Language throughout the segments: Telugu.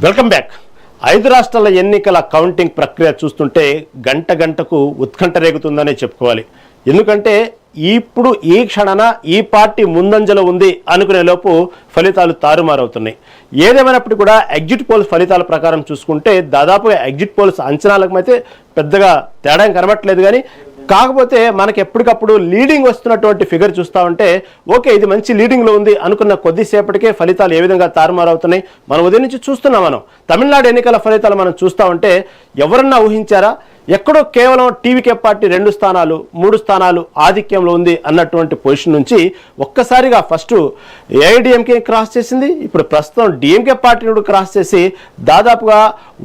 Welcome back. 5 రాష్ట్రాల ఎన్నికల కౌంటింగ్ ప్రక్రియ చూస్తుంటే గంట గంటకు ఉత్కంఠ రేగుతుందనే చెప్పుకోవాలి. ఎందుకంటే ఇప్పుడు ఈ క్షణన ఈ పార్టీ ముందంజలో ఉంది అనుకునే లోపు ఫలితాలు తారుమారవుతున్నాయి. ఏదేమైనప్పటికీ కూడా ఎగ్జిట్ పోల్స్ ఫలితాల ప్రకారం చూసుకుంటే దాదాపుగా ఎగ్జిట్ పోల్స్ అంచనాలకు అయితే పెద్దగా తేడా కనబట్టలేదు. కానీ కాకపోతే మనకి ఎప్పటికప్పుడు లీడింగ్ వస్తున్నటువంటి ఫిగర్ చూస్తూ ఉంటే ఓకే ఇది మంచి లీడింగ్లో ఉంది అనుకున్న కొద్దిసేపటికే ఫలితాలు ఏ విధంగా తారుమారవుతున్నాయి మనం ఉదయం నుంచి చూస్తున్నాం. మనం తమిళనాడు ఎన్నికల ఫలితాలు మనం చూస్తూ ఉంటే ఎవరన్నా ఊహించారా? ఎక్కడో కేవలం టీవీకే పార్టీ 2 స్థానాలు 3 స్థానాలు ఆధిక్యంలో ఉంది అన్నటువంటి పొజిషన్ నుంచి ఒక్కసారిగా ఫస్ట్ ఏఐడిఎంకే క్రాస్ చేసింది. ఇప్పుడు ప్రస్తుతం డిఎంకే పార్టీని క్రాస్ చేసి దాదాపుగా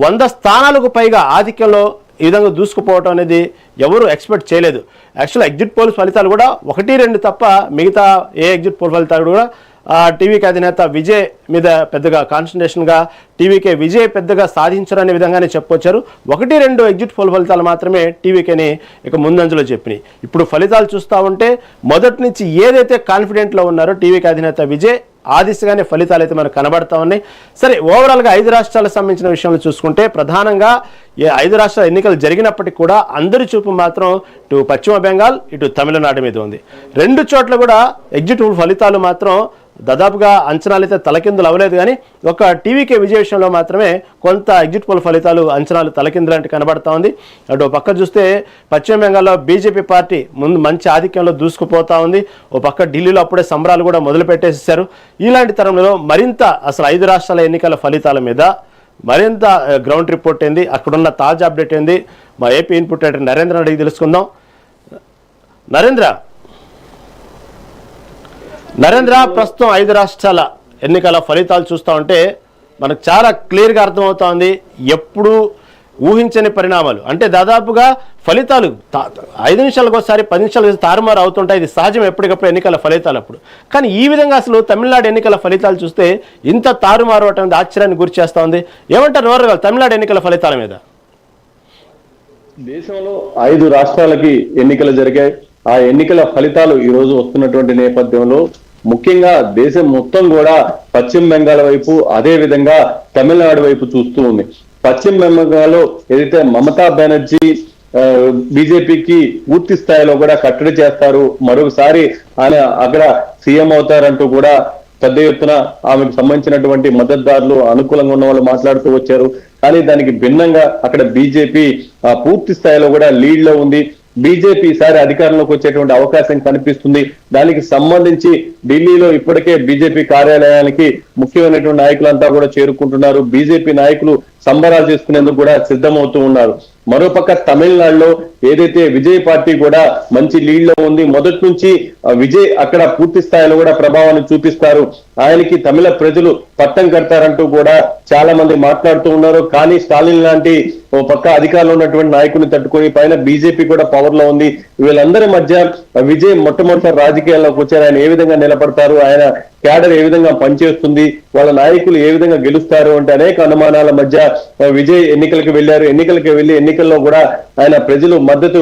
100 స్థానాలకు పైగా ఆధిక్యంలో ఈ విధంగా దూసుకుపోవటం అనేది ఎవరు ఎక్స్పెక్ట్ చేయలేదు. యాక్చువల్ ఎగ్జిట్ పోల్స్ ఫలితాలు కూడా 1-2 తప్ప మిగతా ఏ ఎగ్జిట్ పోల్ ఫలితాలు కూడా టీవీకే అధినేత విజయ్ మీద పెద్దగా కాన్సన్ట్రేషన్గా టీవీకే విజయ్ పెద్దగా సాధించరనే విధంగానే చెప్పొచ్చారు. 1-2 ఎగ్జిట్ పోల్ ఫలితాలు మాత్రమే టీవీకేని ఇక ముందంజలో చెప్పినాయి. ఇప్పుడు ఫలితాలు చూస్తూ ఉంటే మొదటి నుంచి ఏదైతే కాన్ఫిడెంట్లో ఉన్నారో టీవీకే అధినేత విజయ్ ఆ దిశగానే ఫలితాలు అయితే మనకు కనబడతా ఉన్నాయి. సరే, ఓవరాల్గా 5 రాష్ట్రాలకు సంబంధించిన విషయంలో చూసుకుంటే ప్రధానంగా 5 రాష్ట్రాల ఎన్నికలు జరిగినప్పటికీ కూడా అందరి చూపు మాత్రం ఇటు పశ్చిమ బెంగాల్ ఇటు తమిళనాడు మీద ఉంది. 2 చోట్ల కూడా ఎగ్జిట్ పోల్ ఫలితాలు మాత్రం దాదాపుగా అంచనాలు అయితే తలకిందులు అవ్వలేదు. కానీ ఒక టీవీకే విజయ విషయంలో మాత్రమే కొంత ఎగ్జిట్ పోల్ ఫలితాలు అంచనాలు తలకిందులంటే కనబడతా ఉంది. అటు పక్క చూస్తే పశ్చిమ బెంగాల్లో బీజేపీ పార్టీ ముందు మంచి ఆధిక్యంలో దూసుకుపోతా ఉంది. ఓ పక్క ఢిల్లీలో అప్పుడే సంబరాలు కూడా మొదలు పెట్టేసేసారు. ఇలాంటి తరంలో మరింత అసలు 5 రాష్ట్రాల ఎన్నికల ఫలితాల మీద మరింత గ్రౌండ్ రిపోర్ట్ ఏంది, అక్కడున్న తాజా అప్డేట్ ఏంది, మా ఏపీ ఇన్పుట్ రైటర్ నరేంద్ర అడిగి తెలుసుకుందాం. నరేంద్ర, ప్రస్తుతం 5 రాష్ట్రాల ఎన్నికల ఫలితాలు చూస్తూ ఉంటే మనకు చాలా క్లియర్గా అర్థమవుతోంది. ఎప్పుడు ఊహించని పరిణామాలు అంటే దాదాపుగా ఫలితాలు 5 నిమిషాలకు ఒకసారి 10 నిమిషాలకు తారుమారు అవుతుంటాయి. ఇది సహజం ఎప్పటికప్పుడు ఎన్నికల ఫలితాలు అప్పుడు. కానీ ఈ విధంగా అసలు తమిళనాడు ఎన్నికల ఫలితాలు చూస్తే ఇంత తారుమారు అవటం ఆశ్చర్యాన్ని గురి చేస్తూ ఉంది. ఏమంటారు ఓవరాల్ తమిళనాడు ఎన్నికల ఫలితాల మీద? దేశంలో 5 రాష్ట్రాలకి ఎన్నికలు జరిగాయి. ఆ ఎన్నికల ఫలితాలు ఈ రోజు వస్తున్నటువంటి నేపథ్యంలో ముఖ్యంగా దేశం మొత్తం కూడా పశ్చిమ బెంగాల్ వైపు అదే విధంగా తమిళనాడు వైపు చూస్తూ ఉంది. పశ్చిమ బెంగాల్లో ఏదైతే మమతా బెనర్జీ బీజేపీకి పూర్తి స్థాయిలో కూడా కట్టడి చేస్తారు, మరొకసారి ఆయన అక్కడ సీఎం అవుతారంటూ కూడా పెద్ద ఎత్తున ఆమెకు సంబంధించినటువంటి మద్దతుదారులు అనుకూలంగా ఉన్న వాళ్ళు మాట్లాడుతూ వచ్చారు. కానీ దానికి భిన్నంగా అక్కడ బీజేపీ పూర్తి స్థాయిలో కూడా లీడ్ లో ఉంది. బీజేపీ ఈసారి అధికారంలోకి వచ్చేటువంటి అవకాశం కనిపిస్తుంది. దానికి సంబంధించి ఢిల్లీలో ఇప్పటికే బీజేపీ కార్యాలయానికి ముఖ్యమైనటువంటి నాయకులంతా కూడా చేరుకుంటున్నారు. బీజేపీ నాయకులు సంబరాలు చేసుకునేందుకు కూడా సిద్ధమవుతూ ఉన్నారు. మరోపక్క తమిళనాడులో ఏదైతే విజయ్ పార్టీ కూడా మంచి లీడ్ లో ఉంది. మొదటి నుంచి విజయ్ అక్కడ పూర్తి స్థాయిలో కూడా ప్రభావాన్ని చూపిస్తారు, ఆయనకి తమిళ ప్రజలు పట్టం కడతారంటూ కూడా చాలా మంది మాట్లాడుతూ ఉన్నారు. కానీ స్టాలిన్ లాంటి ఓ పక్క అధికారంలో ఉన్నటువంటి నాయకుని తట్టుకొని పైన బీజేపీ కూడా పవర్ లో ఉంది. వీళ్ళందరి మధ్య విజయ్ మొట్టమొదటి రాజకీయాల్లోకి వచ్చారు. ఆయన ఏ విధంగా నిలబడతారు, ఆయన క్యాడర్ ఏ విధంగా పనిచేస్తుంది, వాళ్ళ నాయకులు ఏ విధంగా గెలుస్తారు అంటే అనేక అనుమానాల మధ్య విజయ్ ఎన్నికలకు వెళ్లారు. ఎన్నికలకు వెళ్లి ఎన్నికల్లో కూడా ఆయన ప్రజలు మద్దతు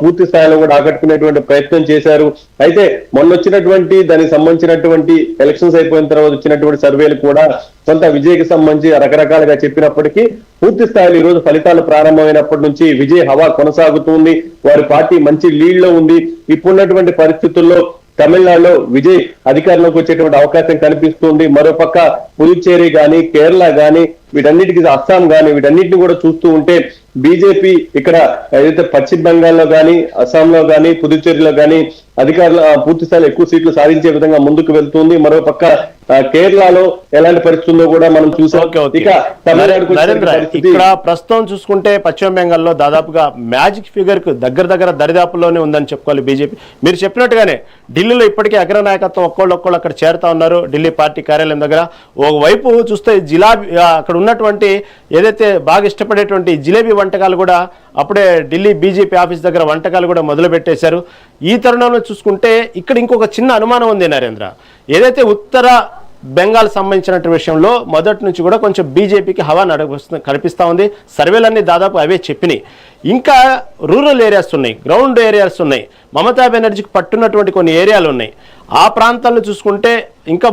పూర్తి స్థాయిలో కూడా ఆకట్టుకునేటువంటి ప్రయత్నం చేశారు. అయితే మొన్న వచ్చినటువంటి దానికి సంబంధించినటువంటి ఎలక్షన్స్ అయిపోయిన తర్వాత వచ్చినటువంటి సర్వేలు కూడా కొంత విజయ్కి సంబంధించి రకరకాలుగా చెప్పినప్పటికీ పూర్తి స్థాయిలో ఈ రోజు ఫలితాలు ప్రారంభమైనప్పటి నుంచి విజయ్ హవా కొనసాగుతుంది. వారి పార్టీ మంచి లీడ్ లో ఉంది. ఇప్పుడున్నటువంటి పరిస్థితుల్లో తమిళనాడులో విజయ్ అధికారంలోకి వచ్చేటువంటి అవకాశం కనిపిస్తుంది. మరోపక్క పుదుచ్చేరి గాని కేరళ గాని వీటన్నిటికీ అస్సాం గాని వీటన్నిటిని కూడా చూస్తూ ఉంటే బీజేపీ ఇక్కడ ఏదైతే పశ్చిమ బెంగాల్లో గాని అస్సాంలో గాని పుదుచ్చేరిలో గాని అధికారులు పూర్తి స్థాయిలో ఎక్కువ సీట్లు సాధించే విధంగా ముందుకు వెళ్తుంది. మరోపక్క కేరళలో ఎలాంటి పరిస్థితి ఉందో కూడా మనం చూసాం. ఇక ఇక్కడ ప్రస్తుతం చూసుకుంటే పశ్చిమ బెంగాల్లో దాదాపుగా మ్యాజిక్ ఫిగర్ కు దగ్గర దరిదాపుల్లోనే ఉందని చెప్పుకోవాలి బీజేపీ. మీరు చెప్పినట్టుగానే ఢిల్లీలో ఇప్పటికే అగ్రనాయకత్వం ఒక్కొక్కళ్ళు అక్కడ చేరుతా ఉన్నారు ఢిల్లీ పార్టీ కార్యాలయం దగ్గర. ఒకవైపు చూస్తే జిలాబీ అక్కడ ఉన్నటువంటి ఏదైతే బాగా ఇష్టపడేటువంటి జిలేబీ వంటకాలు కూడా అప్పుడే ఢిల్లీ బీజేపీ ఆఫీస్ దగ్గర వంటకాలు కూడా మొదలు పెట్టేశారు. ఈ తరుణంలో చూసుకుంటే ఇక్కడ ఇంకొక చిన్న అనుమానం ఉంది నరేంద్ర. ఏదైతే ఉత్తర బెంగాల్ సంబంధించినటువంటి విషయంలో మొదటి నుంచి కూడా కొంచెం బీజేపీకి హవా కనిపిస్తూ ఉంది. సర్వేలన్నీ దాదాపు అవే చెప్పినాయి. ఇంకా రూరల్ ఏరియాస్ ఉన్నాయి, గ్రౌండ్ ఏరియాస్ ఉన్నాయి, మమతా బెనర్జీకి పట్టున్నటువంటి కొన్ని ఏరియాలు ఉన్నాయి. ఆ ప్రాంతాలను చూసుకుంటే ఇంకా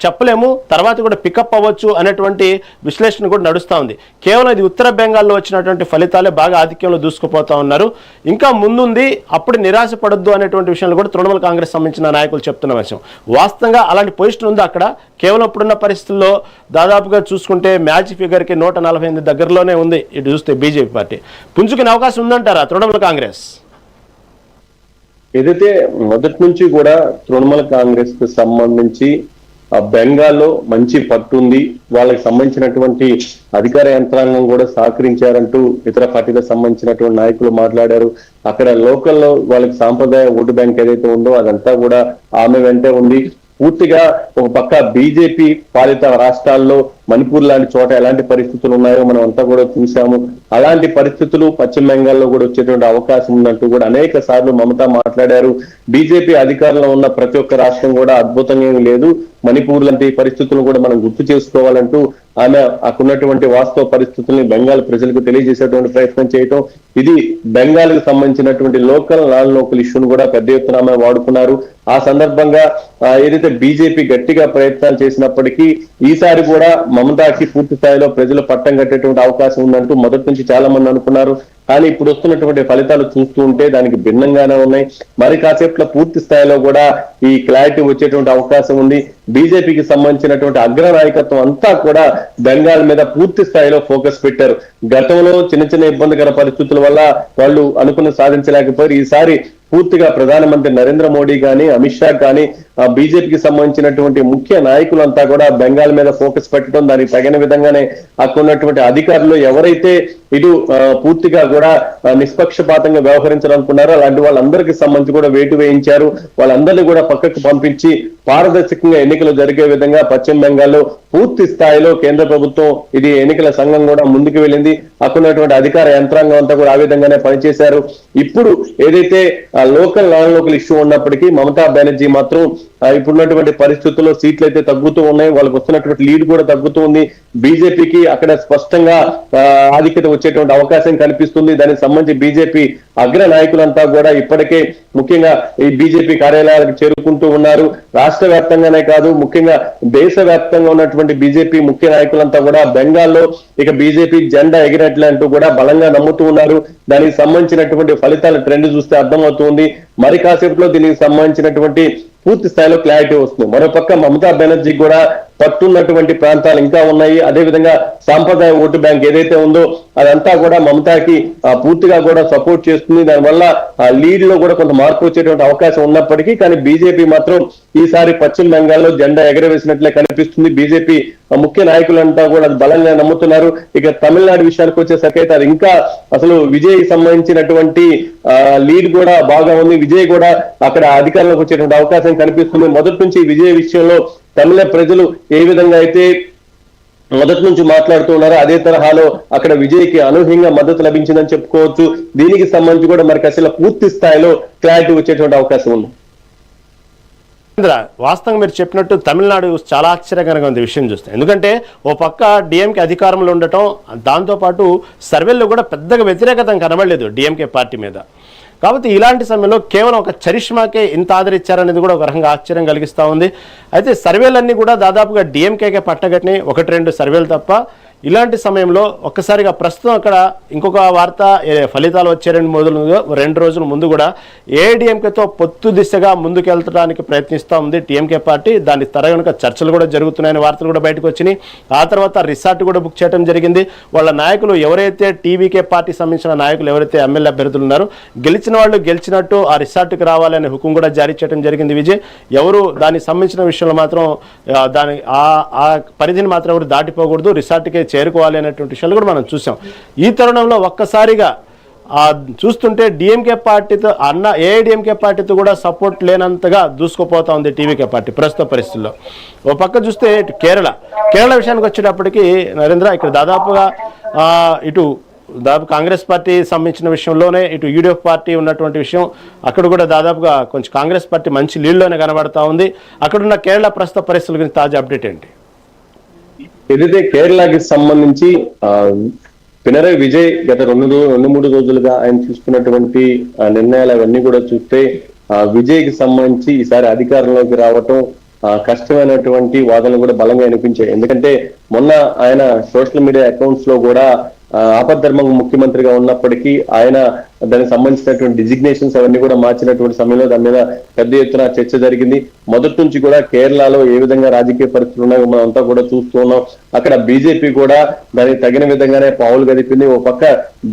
చెప్పలేము, తర్వాత కూడా పికప్ అవ్వచ్చు అనేటువంటి విశ్లేషణ కూడా నడుస్తూ ఉంది. కేవలం ఇది ఉత్తర బెంగాల్లో వచ్చినటువంటి ఫలితాలే బాగా ఆధిక్యంలో దూసుకుపోతా ఉన్నారు. ఇంకా ముందుంది, అప్పుడు నిరాశ పడొద్దు అనేటువంటి విషయంలో కూడా తృణమూల్ కాంగ్రెస్ సంబంధించిన నాయకులు చెప్తున్న విషయం. వాస్తవంగా అలాంటి పొజిషన్ ఉంది అక్కడ. కేవలం ఇప్పుడున్న పరిస్థితుల్లో దాదాపుగా చూసుకుంటే మ్యాచ్ ఫిగర్కి 148 దగ్గరలోనే ఉంది. ఇటు చూస్తే బీజేపీ పార్టీ పుంజుకునే అవకాశం ఉందంటారా తృణమూల్ కాంగ్రెస్? ఏదైతే మొదటి నుంచి కూడా తృణమూల్ కాంగ్రెస్ కు సంబంధించి బెంగాల్లో మంచి పట్టుంది, వాళ్ళకి సంబంధించినటువంటి అధికార యంత్రాంగం కూడా సహకరించారంటూ ఇతర పార్టీలకు సంబంధించినటువంటి నాయకులు మాట్లాడారు. అక్కడ లోకల్లో వాళ్ళకి సాంప్రదాయ ఓటు బ్యాంక్ ఏదైతే ఉందో అదంతా కూడా ఆమె వెంటే ఉంది. పూర్తిగా ఒక పక్క బీజేపీ పాలిత రాష్ట్రాల్లో మణిపూర్ లాంటి చోట ఎలాంటి పరిస్థితులు ఉన్నాయో మనం అంతా కూడా చూసాము. అలాంటి పరిస్థితులు పశ్చిమ బెంగాల్లో కూడా వచ్చేటువంటి అవకాశం ఉందంటూ కూడా అనేక సార్లు మమతా మాట్లాడారు. బీజేపీ అధికారంలో ఉన్న ప్రతి ఒక్క రాష్ట్రం కూడా అద్భుతంగా ఏం లేదు, మణిపూర్ లాంటి పరిస్థితులను కూడా మనం గుర్తు చేసుకోవాలంటూ ఆమె అక్కడున్నటువంటి వాస్తవ పరిస్థితుల్ని బెంగాల్ ప్రజలకు తెలియజేసేటువంటి ప్రయత్నం చేయటం, ఇది బెంగాల్ కు సంబంధించినటువంటి నాన్ లోకల్ ఇష్యూను కూడా పెద్ద ఎత్తున ఆమె వాడుకున్నారు. ఆ సందర్భంగా ఏదైతే బీజేపీ గట్టిగా ప్రయత్నాలు చేసినప్పటికీ ఈసారి కూడా మమతాకి పూర్తి స్థాయిలో ప్రజలు పట్టం కట్టేటువంటి అవకాశం ఉందంటూ మొదటి నుంచి చాలా మంది అనుకున్నారు. కానీ ఇప్పుడు వస్తున్నటువంటి ఫలితాలు చూస్తూ ఉంటే దానికి భిన్నంగానే ఉన్నాయి. మరి కాసేపట్లో పూర్తి స్థాయిలో కూడా ఈ క్లారిటీ వచ్చేటువంటి అవకాశం ఉంది. బీజేపీకి సంబంధించినటువంటి అగ్ర నాయకత్వం అంతా కూడా బెంగాల్ మీద పూర్తి స్థాయిలో ఫోకస్ పెట్టారు. గతంలో చిన్న చిన్న ఇబ్బందికర పరిస్థితుల వల్ల వాళ్ళు అనుకున్న సాధించలేకపోయారు. ఈసారి పూర్తిగా ప్రధానమంత్రి నరేంద్ర మోడీ కానీ అమిత్ షా కానీ బీజేపీకి సంబంధించినటువంటి ముఖ్య నాయకులంతా కూడా బెంగాల్ మీద ఫోకస్ పెట్టడం, దానికి తగిన విధంగానే అక్కడ ఉన్నటువంటి అధికారులు ఎవరైతే ఇటు పూర్తిగా కూడా నిష్పక్షపాతంగా వ్యవహరించాలనుకున్నారో అలాంటి వాళ్ళందరికీ సంబంధించి కూడా వేటు వేయించారు. వాళ్ళందరినీ కూడా పక్కకు పంపించి పారదర్శకంగా ఎన్నికలు జరిగే విధంగా పశ్చిమ బెంగాల్లో పూర్తి స్థాయిలో కేంద్ర ప్రభుత్వం ఇది ఎన్నికల సంఘం కూడా ముందుకు వెళ్ళింది. అక్కడ ఉన్నటువంటి అధికార యంత్రాంగం అంతా కూడా ఆ విధంగానే పనిచేశారు. ఇప్పుడు ఏదైతే నాన్ లోకల్ ఇష్యూ ఉన్నప్పటికీ మమతా బెనర్జీ మాత్రం ఇప్పుడున్నటువంటి పరిస్థితుల్లో సీట్లు అయితే తగ్గుతూ ఉన్నాయి, వాళ్ళకి వస్తున్నటువంటి లీడ్ కూడా తగ్గుతూ ఉంది. బీజేపీకి అక్కడ స్పష్టంగా ఆధిక్యత వచ్చేటువంటి అవకాశం కనిపిస్తుంది. దానికి సంబంధించి బీజేపీ అగ్ర నాయకులంతా కూడా ఇప్పటికే ముఖ్యంగా ఈ బీజేపీ కార్యాలయాలకు చేరుకుంటూ ఉన్నారు. రాష్ట్ర వ్యాప్తంగానే కాదు, ముఖ్యంగా దేశవ్యాప్తంగా ఉన్నటువంటి బీజేపీ ముఖ్య నాయకులంతా కూడా బెంగాల్లో ఇక బీజేపీ జెండా ఎగినట్లే అంటూ కూడా బలంగా నమ్ముతూ ఉన్నారు. దానికి సంబంధించినటువంటి ఫలితాల ట్రెండ్ చూస్తే అర్థమవుతుంది. మరి కాసేపులో దీనికి సంబంధించినటువంటి పూర్తి స్థాయిలో క్లారిటీ వస్తుంది. మరోపక్క మమతా బెనర్జీ కూడా పట్టున్నటువంటి ప్రాంతాలు ఇంకా ఉన్నాయి. అదేవిధంగా సాంప్రదాయ ఓటు బ్యాంక్ ఏదైతే ఉందో అదంతా కూడా మమతాకి పూర్తిగా కూడా సపోర్ట్ చేస్తుంది. దానివల్ల లీడ్ లో కూడా కొంత మార్పు వచ్చేటువంటి అవకాశం ఉన్నప్పటికీ కానీ బీజేపీ మాత్రం ఈసారి పశ్చిమ బెంగాల్లో జెండా ఎగరవేసినట్లే కనిపిస్తుంది. బీజేపీ ముఖ్య నాయకులంతా కూడా బలంగా నమ్ముతున్నారు. ఇక తమిళనాడు విషయానికి వచ్చేసరికి అయితే అది ఇంకా అసలు విజయ్ సంబంధించినటువంటి లీడ్ కూడా బాగా ఉంది. విజయ్ కూడా అక్కడ అధికారంలోకి వచ్చేటువంటి అవకాశం కనిపిస్తుంది. మొదటి నుంచి విజయ్ విషయంలో తమిళ ప్రజలు ఏ విధంగా అయితే మొదటి నుంచి మాట్లాడుతూ ఉన్నారో అదే తరహాలో అక్కడ విజయ్కి అనూహ్యంగా మద్దతు లభించిందని చెప్పుకోవచ్చు. దీనికి సంబంధించి కూడా మనకి అసలు పూర్తి స్థాయిలో క్లారిటీ వచ్చేటువంటి అవకాశం ఉంది. వాస్తవంగా మీరు చెప్పినట్టు తమిళనాడు చాలా ఆశ్చర్యకరంగా ఉంది విషయం చూస్తే. ఎందుకంటే ఓ పక్క డిఎంకే అధికారంలో ఉండటం, దాంతోపాటు సర్వేల్లో కూడా పెద్దగా వ్యతిరేకత కనబడలేదు డిఎంకే పార్టీ మీద. కాబట్టి ఇలాంటి సమయంలో కేవలం ఒక చరిష్మాకే ఇంత ఆదరించారనేది కూడా ఒక రకంగా ఆశ్చర్యం కలిగిస్తూ ఉంది. అయితే సర్వేలన్నీ కూడా దాదాపుగా డిఎంకేకే పట్టగట్టినాయి, 1-2 సర్వేలు తప్ప. ఇలాంటి సమయంలో ఒక్కసారిగా ప్రస్తుతం అక్కడ ఇంకొక వార్త, ఫలితాలు వచ్చే 2 రోజుల ముందు కూడా ఏఐడిఎంకేతో పొత్తు దిశగా ముందుకెళ్తడానికి ప్రయత్నిస్తూ ఉంది టీఎంకే పార్టీ. దాని తరగనుక చర్చలు కూడా జరుగుతున్నాయని వార్తలు కూడా బయటకు వచ్చినాయి. ఆ తర్వాత రిసార్ట్ కూడా బుక్ చేయడం జరిగింది. వాళ్ళ నాయకులు ఎవరైతే టీవీకే పార్టీ సంబంధించిన నాయకులు ఎవరైతే ఎమ్మెల్యే అభ్యర్థులు ఉన్నారో గెలిచిన వాళ్ళు గెలిచినట్టు ఆ రిసార్ట్కి రావాలనే హుకుం కూడా జారీ చేయడం జరిగింది విజయ్. ఎవరు దానికి సంబంధించిన విషయంలో మాత్రం దాని ఆ పరిధిని మాత్రం ఎవరు దాటిపోకూడదు, రిసార్ట్కే చేరుకోవాలి అనేటువంటి విషయాలు కూడా మనం చూసాం. ఈ తరుణంలో ఒక్కసారిగా చూస్తుంటే డిఎంకే పార్టీతో ఏఐడిఎంకే పార్టీతో కూడా సపోర్ట్ లేనంతగా దూసుకుపోతా ఉంది టీవీకే పార్టీ ప్రస్తుత పరిస్థితుల్లో. ఓ పక్క చూస్తే కేరళ విషయానికి వచ్చేటప్పటికి నరేంద్ర, ఇక్కడ దాదాపుగా దాదాపు కాంగ్రెస్ పార్టీ సంబంధించిన విషయంలోనే ఇటు యూడీఎఫ్ పార్టీ ఉన్నటువంటి విషయం, అక్కడ కూడా దాదాపుగా కొంచెం కాంగ్రెస్ పార్టీ మంచి లీడ్లోనే కనబడతా ఉంది. అక్కడున్న కేరళ ప్రస్తుత పరిస్థితుల గురించి తాజా అప్డేట్ ఏంటి? ఏదైతే కేరళకి సంబంధించి పినరయ్ విజయ్ గత 2-3 రోజులుగా ఆయన చూసుకున్నటువంటి నిర్ణయాలు అవన్నీ కూడా చూస్తే విజయ్కి సంబంధించి ఈసారి అధికారంలోకి రావటం, కష్టమైనటువంటి వాదనలు కూడా బలంగా వినిపించాయి. ఎందుకంటే మొన్న ఆయన సోషల్ మీడియా అకౌంట్స్ లో కూడా ఆపద్ధర్మంగా ముఖ్యమంత్రిగా ఉన్నప్పటికీ ఆయన దానికి సంబంధించినటువంటి డిజిగ్నేషన్స్ అవన్నీ కూడా మార్చినటువంటి సమయంలో దాని మీద పెద్ద ఎత్తున చర్చ జరిగింది. మొదటి నుంచి కూడా కేరళలో ఏ విధంగా రాజకీయ పరిస్థితులు ఉన్నాయో మనం అంతా కూడా చూస్తూ ఉన్నాం. అక్కడ బీజేపీ కూడా దానికి తగిన విధంగానే పావులు గదిపింది. ఓ పక్క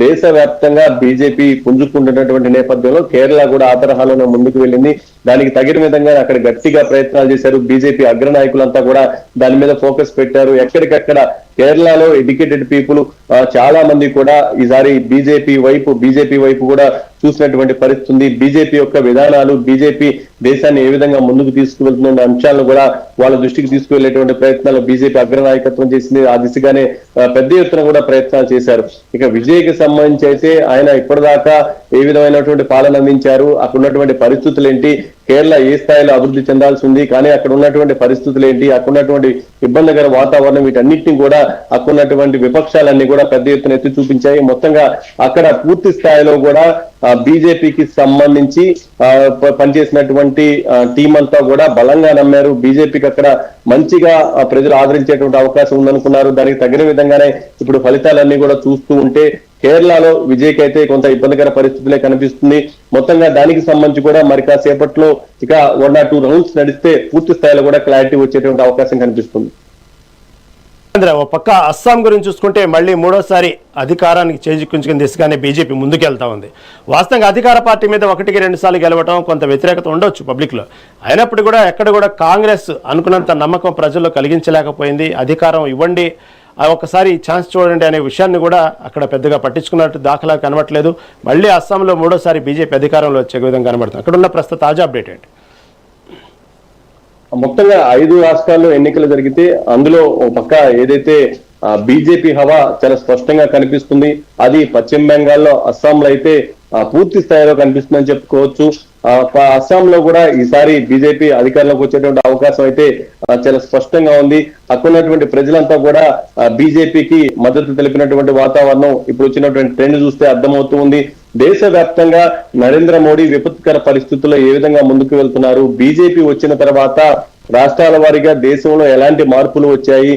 దేశవ్యాప్తంగా బీజేపీ పుంజుకుంటున్నటువంటి నేపథ్యంలో కేరళ కూడా ఆ తరహాలోనే ముందుకు వెళ్ళింది. దానికి తగిన విధంగా అక్కడ గట్టిగా ప్రయత్నాలు చేశారు. బీజేపీ అగ్రనాయకులంతా కూడా దాని మీద ఫోకస్ పెట్టారు. ఎక్కడికక్కడ కేరళలో ఎడ్యుకేటెడ్ పీపుల్ చాలా మంది కూడా ఈసారి బీజేపీ వైపు కూడా చూసినటువంటి పరిస్థితి ఉంది. బీజేపీ యొక్క విధానాలు, బీజేపీ దేశాన్ని ఏ విధంగా ముందుకు తీసుకువెళ్తున్న అంశాలను కూడా వాళ్ళ దృష్టికి తీసుకువెళ్లేటువంటి ప్రయత్నాలు బీజేపీ అగ్రనాయకత్వం చేసింది. ఆ దిశగానే పెద్ద ఎత్తున కూడా ప్రయత్నాలు చేశారు. ఇక విజయ్కి సంబంధించి అయితే ఆయన ఇప్పటిదాకా ఏ విధమైనటువంటి పాలన అందించారు, అక్కడ ఉన్నటువంటి పరిస్థితులు ఏంటి, కేరళ ఏ స్థాయిలో అభివృద్ధి చెందాల్సి ఉంది, కానీ అక్కడ ఉన్నటువంటి పరిస్థితులు ఏంటి, అక్కడ ఉన్నటువంటి ఇబ్బందికర వాతావరణం, వీటన్నిటిని కూడా అక్కడ ఉన్నటువంటి విపక్షాలన్నీ కూడా పెద్ద ఎత్తున ఎత్తి చూపించాయి. మొత్తంగా అక్కడ పూర్తి స్థాయిలో కూడా బీజేపీకి సంబంధించి పనిచేసినటువంటి టీం అంతా కూడా బలంగా నమ్మారు. బీజేపీకి అక్కడ మంచిగా ప్రజలు ఆదరించేటువంటి అవకాశం ఉందనుకున్నారు. దానికి తగిన విధంగానే ఇప్పుడు ఫలితాలన్నీ కూడా చూస్తూ ఉంటే కేరళలో విజయ్కి అయితే కొంత ఇబ్బందికర పరిస్థితులే కనిపిస్తుంది. మొత్తంగా దానికి సంబంధించి కూడా మరి కాసేపట్లో ఇక 1 or 2 రౌండ్స్ నడిస్తే పూర్తి స్థాయిలో కూడా క్లారిటీ వచ్చేటువంటి అవకాశం కనిపిస్తుంది. ఓ పక్క అస్సాం గురించి చూసుకుంటే మళ్ళీ మూడోసారి అధికారానికి చేజిక్కించుకునే దిశగానే బీజేపీ ముందుకెళ్తా ఉంది. వాస్తవంగా అధికార పార్టీ మీద 1-2 సార్లు గెలవడం కొంత వ్యతిరేకత ఉండొచ్చు పబ్లిక్లో. అయినప్పుడు కూడా ఎక్కడ కూడా కాంగ్రెస్ అనుకున్నంత నమ్మకం ప్రజల్లో కలిగించలేకపోయింది. అధికారం ఇవ్వండి, ఒకసారి ఛాన్స్ చూడండి అనే విషయాన్ని కూడా అక్కడ పెద్దగా పట్టించుకున్నట్టు దాఖలా కనబడట్లేదు. మళ్ళీ అస్సాంలో మూడోసారి బీజేపీ అధికారంలో వచ్చే విధంగా కనబడుతుంది. అక్కడ ఉన్న ప్రస్తుత తాజా అప్డేట్ ఏంటి? మొత్తంగా 5 రాష్ట్రాల్లో ఎన్నికలు జరిగితే అందులో ఒక పక్క ఏదైతే బీజేపీ హవా చాలా స్పష్టంగా కనిపిస్తుంది. అది పశ్చిమ బెంగాల్లో, అస్సాంలో అయితే పూర్తి స్థాయిలో కనిపిస్తుందని చెప్పుకోవచ్చు. అస్సాంలో కూడా ఈసారి బీజేపీ అధికారంలోకి వచ్చేటువంటి అవకాశం అయితే చాలా స్పష్టంగా ఉంది. అక్కడ ఉన్నటువంటి ప్రజలంతా కూడా బీజేపీకి మద్దతు తెలిపినటువంటి వాతావరణం ఇప్పుడు వచ్చినటువంటి ట్రెండ్ చూస్తే అర్థమవుతూ ఉంది. దేశవ్యాప్తంగా నరేంద్ర మోడీ విపత్కర పరిస్థితుల్లో ఏ విధంగా ముందుకు వెళ్తున్నారు, బీజేపీ వచ్చిన తర్వాత రాష్ట్రాల వారీగా దేశంలో ఎలాంటి మార్పులు వచ్చాయి,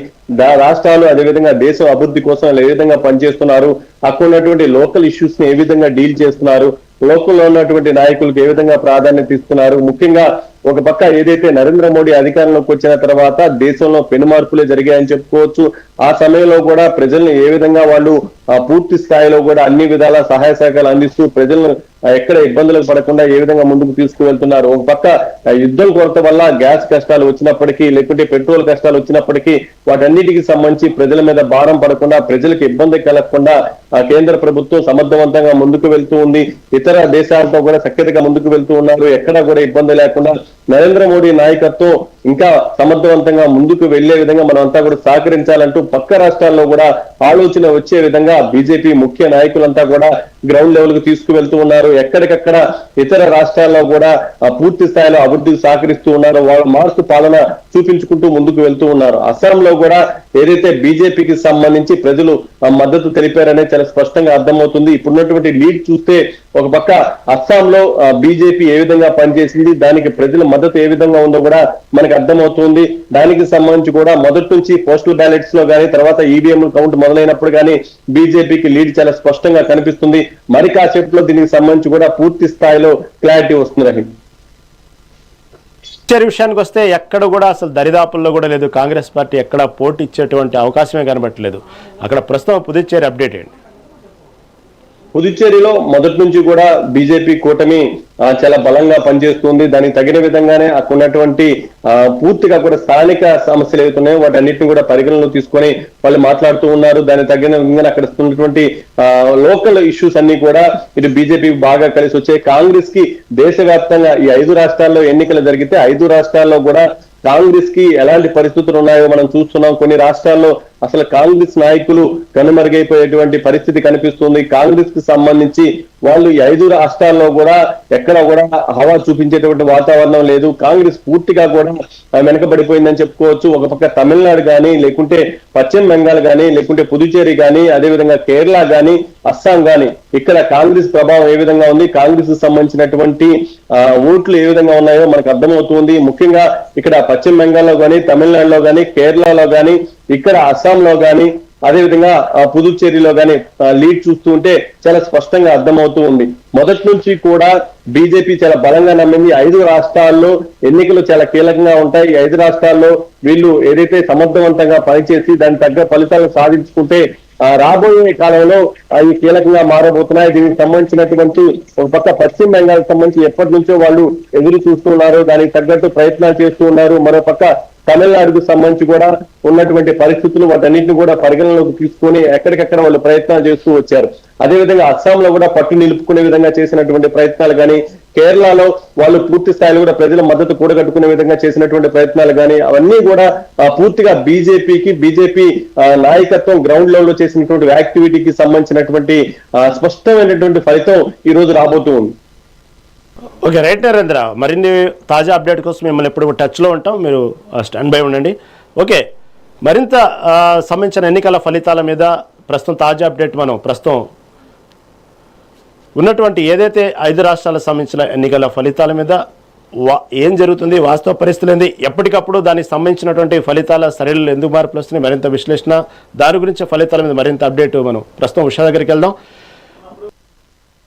రాష్ట్రాలు అదేవిధంగా దేశం అభివృద్ధి కోసం ఏ విధంగా పనిచేస్తున్నారు, అక్కడ ఉన్నటువంటి లోకల్ ఇష్యూస్ ని ఏ విధంగా డీల్ చేస్తున్నారు, లోకల్లో ఉన్నటువంటి నాయకులకు ఏ విధంగా ప్రాధాన్యత ఇస్తున్నారు. ముఖ్యంగా ఒక పక్క ఏదైతే నరేంద్ర మోడీ అధికారంలోకి వచ్చిన తర్వాత దేశంలో పెను మార్పులే జరిగాయని చెప్పుకోవచ్చు. ఆ సమయంలో కూడా ప్రజల్ని ఏ విధంగా వాళ్ళు పూర్తి స్థాయిలో కూడా అన్ని విధాల సహాయ సహకారాలు అందిస్తూ ప్రజలను ఎక్కడ ఇబ్బందులకు పడకుండా ఏ విధంగా ముందుకు తీసుకువెళ్తున్నారు. ఒక పక్క యుద్ధం కొరత వల్ల గ్యాస్ కష్టాలు వచ్చినప్పటికీ, లేకుంటే పెట్రోల్ కష్టాలు వచ్చినప్పటికీ వాటన్నిటికి సంబంధించి ప్రజల మీద భారం పడకుండా, ప్రజలకు ఇబ్బంది కలగకుండా కేంద్ర ప్రభుత్వం సమర్థవంతంగా ముందుకు వెళ్తూ ఉంది. ఇతర దేశాలతో కూడా సఖ్యతగా ముందుకు వెళ్తూ ఉన్నారు. ఎక్కడా కూడా ఇబ్బంది లేకుండా నరేంద్ర మోడీ నాయకత్వం ఇంకా సమర్థవంతంగా ముందుకు వెళ్లే విధంగా మనం అంతా కూడా సహకరించాలంటూ పక్క రాష్ట్రాల్లో కూడా ఆలోచన వచ్చే విధంగా బీజేపీ ముఖ్య నాయకులంతా కూడా గ్రౌండ్ లెవెల్ కు తీసుకువెళ్తూ ఉన్నారు. ఎక్కడికక్కడ ఇతర రాష్ట్రాల్లో కూడా పూర్తి స్థాయిలో అభివృద్ధికి సహకరిస్తూ ఉన్నారు. వాళ్ళ మార్పు పాలన చూపించుకుంటూ ముందుకు వెళ్తూ ఉన్నారు. అస్సాంలో కూడా ఏదైతే బీజేపీకి సంబంధించి ప్రజలు మద్దతు తెలిపారనే చాలా స్పష్టంగా అర్థమవుతుంది. ఇప్పుడున్నటువంటి లీడ్ చూస్తే ఒక పక్క అస్సాంలో బీజేపీ ఏ విధంగా పనిచేసింది, దానికి ప్రజల మద్దతు ఏ విధంగా ఉందో కూడా మనకి అర్థమవుతుంది. దానికి సంబంధించి కూడా మొదటి నుంచి పోస్టల్ బ్యాలెట్స్ లో కానీ, తర్వాత ఈవీఎం కౌంట్ మొదలైనప్పుడు కానీ బీజేపీకి లీడ్ చాలా స్పష్టంగా కనిపిస్తుంది. మరి కాసేపట్లో దీనికి సంబంధించి కూడా పూర్తి స్థాయిలో క్లారిటీ వస్తుంది. రహీం, పుదుచ్చేరి విషయానికి వస్తే ఎక్కడ కూడా అసలు దరిదాపుల్లో కూడా లేదు. కాంగ్రెస్ పార్టీ ఎక్కడ పోటీ ఇచ్చేటువంటి అవకాశమే కనబట్టలేదు. అక్కడ ప్రస్తుతం పుదుచ్చేరి అప్డేట్ ఏంటి? పుదుచ్చేరిలో మొదటి నుంచి కూడా బీజేపీ కూటమి చాలా బలంగా పనిచేస్తుంది. దానికి తగిన విధంగానే అక్కడ ఉన్నటువంటి పూర్తిగా కూడా స్థానిక సమస్యలు ఏవైతున్నాయో వాటన్నిటిని కూడా పరిగణనలో తీసుకొని వాళ్ళు మాట్లాడుతూ ఉన్నారు. దానికి తగిన విధంగా అక్కడ ఉన్నటువంటి లోకల్ ఇష్యూస్ అన్ని కూడా ఇటు బీజేపీ బాగా కలిసి వచ్చాయి. కాంగ్రెస్ కి దేశవ్యాప్తంగా ఈ 5 రాష్ట్రాల్లో ఎన్నికలు జరిగితే 5 రాష్ట్రాల్లో కూడా కాంగ్రెస్ కి ఎలాంటి పరిస్థితులు ఉన్నాయో మనం చూస్తున్నాం. కొన్ని రాష్ట్రాల్లో అసలు కాంగ్రెస్ నాయకులు కనుమరుగైపోయేటువంటి పరిస్థితి కనిపిస్తుంది. కాంగ్రెస్ కి సంబంధించి వాళ్ళు ఈ 5 రాష్ట్రాల్లో కూడా ఎక్కడ కూడా హవా చూపించేటువంటి వాతావరణం లేదు. కాంగ్రెస్ పూర్తిగా కూడా వెనకబడిపోయిందని చెప్పుకోవచ్చు. ఒక పక్క తమిళనాడు కానీ, లేకుంటే పశ్చిమ బెంగాల్ కానీ, లేకుంటే పుదుచ్చేరి కానీ, అదేవిధంగా కేరళ కానీ, అస్సాం కానీ, ఇక్కడ కాంగ్రెస్ ప్రభావం ఏ విధంగా ఉంది, కాంగ్రెస్ కు సంబంధించినటువంటి ఓట్లు ఏ విధంగా ఉన్నాయో మనకు అర్థమవుతుంది. ముఖ్యంగా ఇక్కడ పశ్చిమ బెంగాల్లో కానీ, తమిళనాడులో కానీ, కేరళలో కానీ, ఇక్కడ అస్సాంలో కానీ, అదేవిధంగా పుదుచ్చేరిలో కానీ లీడ్ చూస్తూ ఉంటే చాలా స్పష్టంగా అర్థమవుతూ ఉంది. మొదటి నుంచి కూడా బీజేపీ చాలా బలంగా నమ్మింది 5 రాష్ట్రాల్లో ఎన్నికలు చాలా కీలకంగా ఉంటాయి. ఈ 5 రాష్ట్రాల్లో వీళ్ళు ఏదైతే సమర్థవంతంగా పనిచేసి దాని తగ్గ ఫలితాలను సాధించుకుంటే రాబోయే కాలంలో అవి కీలకంగా మారబోతున్నాయి. దీనికి సంబంధించినటువంటి ఒక పక్క పశ్చిమ బెంగాల్ సంబంధించి ఎప్పటి నుంచో వాళ్ళు ఎదురు చూస్తున్నారు, దానికి తగ్గట్టు ప్రయత్నాలు చేస్తూ ఉన్నారు. మరో పక్క తమిళనాడుకు సంబంధించి కూడా ఉన్నటువంటి పరిస్థితులు వాటన్నింటిని కూడా పరిగణలోకి తీసుకొని ఎక్కడికక్కడ వాళ్ళు ప్రయత్నాలు చేస్తూ వచ్చారు. అదేవిధంగా అస్సాంలో కూడా పట్టు నిలుపుకునే విధంగా చేసినటువంటి ప్రయత్నాలు కానీ, కేరళలో వాళ్ళు పూర్తి స్థాయిలో కూడా ప్రజల మద్దతు కూడగట్టుకునే విధంగా చేసినటువంటి ప్రయత్నాలు కానీ, అవన్నీ కూడా పూర్తిగా బీజేపీ నాయకత్వం గ్రౌండ్ లెవెల్ లో చేసినటువంటి యాక్టివిటీకి సంబంధించినటువంటి స్పష్టమైనటువంటి ఫలితం ఈ రోజు రాబోతూ ఉంది. ఓకే, రైట్ నరేంద్ర, మరిన్ని తాజా అప్డేట్ కోసం మిమ్మల్ని ఎప్పుడు టచ్లో ఉంటాం, మీరు స్టాండ్ బై ఉండండి. ఓకే, మరింత సంబంధించిన ఎన్నికల ఫలితాల మీద ప్రస్తుతం తాజా అప్డేట్ మనం ప్రస్తుతం ఉన్నటువంటి ఏదైతే 5 రాష్ట్రాలకు సంబంధించిన ఎన్నికల ఫలితాల మీద ఏం జరుగుతుంది, వాస్తవ పరిస్థితులు ఏంది, ఎప్పటికప్పుడు దానికి సంబంధించినటువంటి ఫలితాల సరళిలో ఎందుకు మార్పులు వస్తున్నాయి, మరింత విశ్లేషణ, దాని గురించి ఫలితాల మీద మరింత అప్డేట్ మనం ప్రస్తుతం ఉషా దగ్గరికి వెళ్దాం.